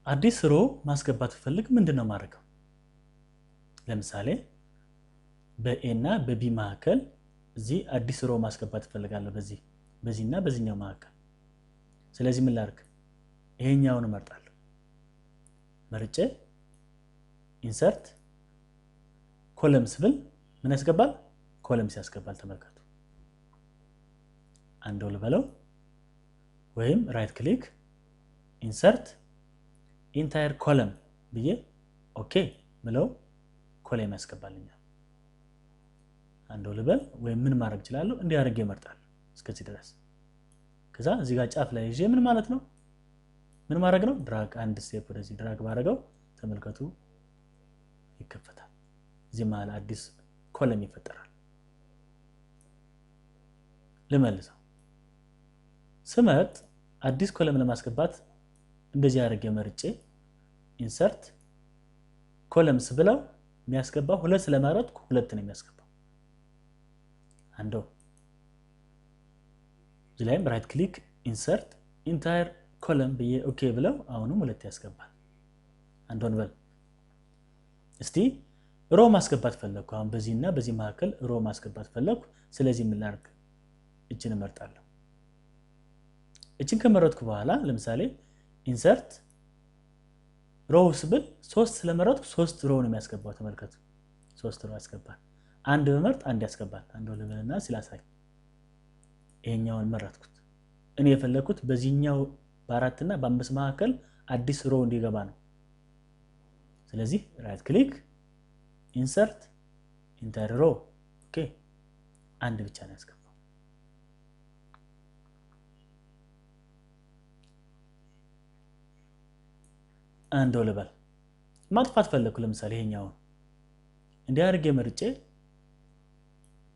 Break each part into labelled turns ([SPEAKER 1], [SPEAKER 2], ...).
[SPEAKER 1] አዲስ ሮ ማስገባት ፈልግ ምንድነው ማድረገው? ለምሳሌ በኤ እና በቢ መካከል እዚህ አዲስ ሮ ማስገባት ፈልጋለሁ በዚህና በዚህኛው መካከል። ስለዚህ ምን ላድርግ? ይሄኛውን እመርጣለሁ። መርጬ ኢንሰርት ኮለምስ ብል ምን ያስገባል? ኮለምስ ያስገባል። ተመልከቱ። አንድ ልበለው ወይም ራይት ክሊክ ኢንሰርት ኢንታየር ኮለም ብዬ ኦኬ ብለው ኮለም ያስገባልኛል። አንድ ልበል ወይም ምን ማድረግ ይችላል? እንዲህ አድርጌ እመርጣለሁ እስከዚህ ድረስ። ከዛ እዚህ ጋር ጫፍ ላይ ይዤ ምን ማለት ነው? ምን ማድረግ ነው? ድራግ አንድ ስቴፕ ወደዚህ ድራግ ባደረገው ተመልከቱ ይከፈታል። እዚህ መሃል አዲስ ኮለም ይፈጠራል። ልመልሰው። ስመርጥ አዲስ ኮለም ለማስገባት እንደዚህ አድርጌ መርጬ ኢንሰርት ኮለምስ ብለው የሚያስገባው ሁለት ስለማረጥኩ ሁለት ነው የሚያስገባው። አንዱ እዚህ ላይም ራይት ክሊክ ኢንሰርት ኢንታየር ኮለም ብዬ ኦኬ ብለው አሁንም ሁለት ያስገባል። አንዱን በል እስቲ ሮ ማስገባት ፈለኩ። አሁን በዚህና በዚህ መካከል ሮ ማስገባት ፈለኩ። ስለዚህ ምን ላድርግ? እችን እመርጣለሁ። እችን ከመረጥኩ በኋላ ለምሳሌ ኢንሰርት ሮውስ ብል 3 ስለመረጥኩ 3 ሮ ነው የሚያስገባው። ተመልከቱ 3 ሮ ያስገባል። አንድ በመርጥ አንድ ያስገባል። አንዱ ለምንና ሲላሳይ ይሄኛውን መረጥኩት። እኔ የፈለኩት በዚህኛው በ4 እና በ5 መካከል አዲስ ሮ እንዲገባ ነው። ስለዚህ ራይት ክሊክ ኢንሰርት ኢንተር ሮ ኦኬ አንድ ብቻ ነው ያስገባው። አንድ ልበል ማጥፋት ፈለኩ። ለምሳሌ ይሄኛውን እንዲህ አድርጌ መርጬ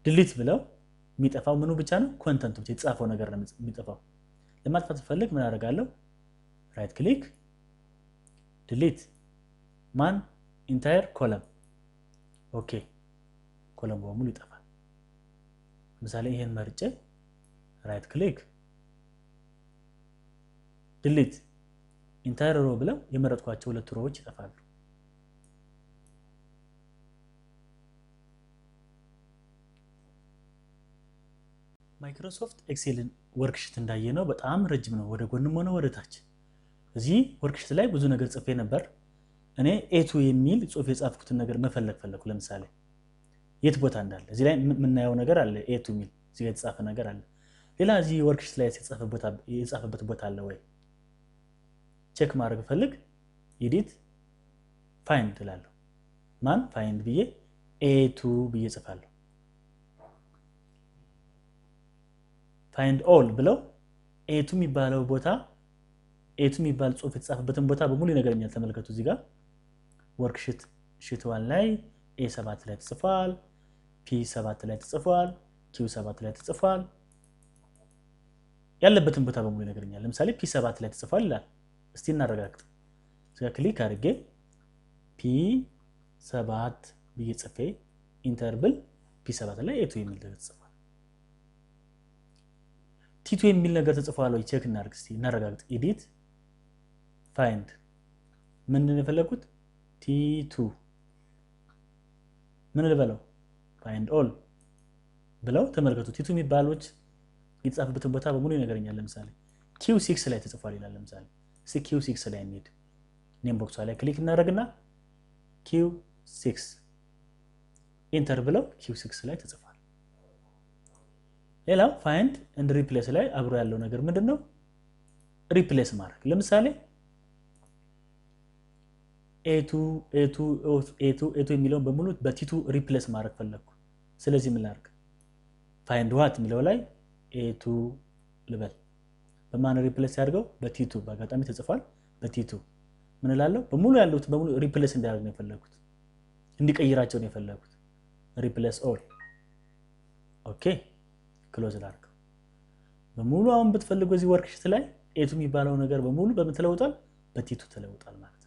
[SPEAKER 1] ዲሊት ብለው የሚጠፋው ምኑ ብቻ ነው? ኮንተንቱ ብቻ የተጻፈው ነገር ነው የሚጠፋው። ለማጥፋት ፈልግ ምን አደርጋለሁ? ራይት ክሊክ ዲሊት ማን ኢንታየር ኮለም ኦኬ ኮለም በሙሉ ይጠፋል። ለምሳሌ ይሄን መርጬ ራይት ክሊክ ዲሊት ኢንታየር ሮ ብለው የመረጥኳቸው ሁለት ሮዎች ይጠፋሉ። ማይክሮሶፍት ኤክሴልን ወርክሺት እንዳየነው በጣም ረጅም ነው። ወደ ጎንም ሆነ ወደ ታች እዚህ ወርክሺት ላይ ብዙ ነገር ጽፌ ነበር። እኔ ኤቱ የሚል ጽሁፍ የጻፍኩትን ነገር መፈለግ ለምሳሌ የት ቦታ እንዳለ እዚህ ላይ የምናየው ነገር አለ። ኤቱ የሚል እዚህ ጋር የተጻፈ ነገር አለ። ሌላ እዚህ ወርክሺት ላይ የጻፈበት ቦታ አለ ወይ ቼክ ማድረግ ፈልግ ኤዲት ፋይንድ እላለሁ። ማን ፋይንድ ብዬ ኤቱ ብዬ ጽፋለሁ። ፋይንድ ኦል ብለው ኤቱ የሚባለው ቦታ ኤቱ የሚባል ጽሁፍ የተጻፈበትን ቦታ በሙሉ ይነግረኛል። ተመልከቱ እዚህ ጋር ወርክሺት ሺት 1 ላይ A7 ላይ ተጽፏል፣ P7 ላይ ተጽፏል፣ Q7 ላይ ተጽፏል። ያለበትን ቦታ በሙሉ ይነግረኛል። ለምሳሌ P7 ላይ ተጽፏል ይላል። እስቲ እናረጋግጥ። እዚህ ጋር ክሊክ አድርጌ P7 ብዬ ጽፌ ኢንተር ብል P7 ላይ ኤቱ የሚል ነገር ተጽፏል። ቲ2 የሚል ነገር ተጽፏል ወይ ቼክ እናድርግ እስቲ እናረጋግጥ። ኤዲት ፋይንድ ምንድን ነው የፈለኩት? ቲ2 ምን ልበለው? ፋይንድ ኦል ብለው ተመልከቱ። ቲ2 የሚባሉት የተጻፈበትን ቦታ በሙሉ ይነግረኛል። ለምሳሌ Q6 ላይ ተጽፏል ይላል። ለምሳሌ እስቲ Q6 ላይ እንሂድ። ኔም ቦክሷ ላይ ክሊክ እናደርግና Q6 ኢንተር ብለው Q6 ላይ ተጽፏል። ሌላው ፋይንድ ኤንድ ሪፕሌስ ላይ አብሮ ያለው ነገር ምንድነው? ሪፕሌስ ማድረግ። ለምሳሌ ኤቱ የሚለውን በሙሉ በቲ2 ሪፕሌስ ማድረግ ፈለኩ። ስለዚህ ምን ላድርግ? ፋይንድ ዋት የሚለው ላይ ኤቱ ልበል። በማን ሪፕሌስ ያድርገው? በቲ2 በአጋጣሚ ተጽፏል። በቲ2 ምን እላለሁ? በሙሉ ያሉት በሙሉ ሪፕሌስ እንዲያደርግ ነው የፈለኩት፣ እንዲቀይራቸው ነው የፈለኩት። ሪፕሌስ ኦል ኦኬ ክሎዝ ላድርግ። በሙሉ አሁን ብትፈልጉ እዚህ ወርክሺት ላይ ኤቱ የሚባለው ነገር በሙሉ በምን ተለውጧል? በቲ2 ተለውጧል ማለት